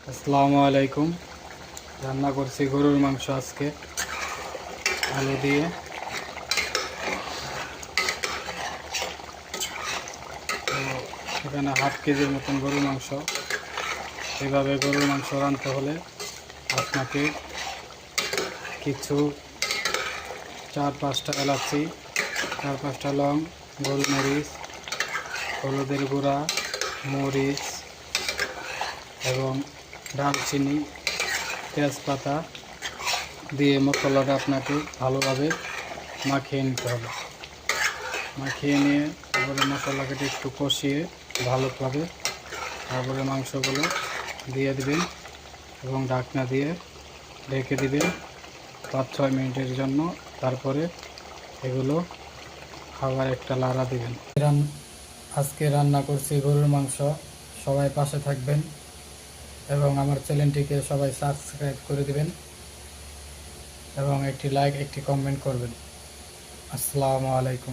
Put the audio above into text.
আসসালামু আলাইকুম। রান্না করছি গরুর মাংস আজকে আলু দিয়ে। তো এখানে হাফ কেজির মতন গরুর মাংস। এভাবে গরুর মাংস রাঁধতে হলে আপনাকে কিছু 4-5টা এলাচি, 4-5টা লং, গোলমরিচ, হলুদের গুঁড়া, মরিচ এবং দারচিনি, তেজপাতা দিয়ে মশলাটা আপনাকে ভালোভাবে মাখিয়ে নিতে হবে। মাখিয়ে নিয়ে তারপরে মশলাকে একটু কষিয়ে ভালোভাবে তারপরে মাংসগুলো দিয়ে দিবেন এবং ঢাকনা দিয়ে ঢেকে দিবেন 5-6 মিনিটের জন্য। তারপরে এগুলো খাবার একটা লাড়া দিবেন। আজকে রান্না করছি গরুর মাংস। সবাই পাশে থাকবেন এবং আমার চ্যানেলটিকে সবাই সাবস্ক্রাইব করে দিবেন এবং একটি লাইক, একটি কমেন্ট করবেন। আসসালামু আলাইকুম।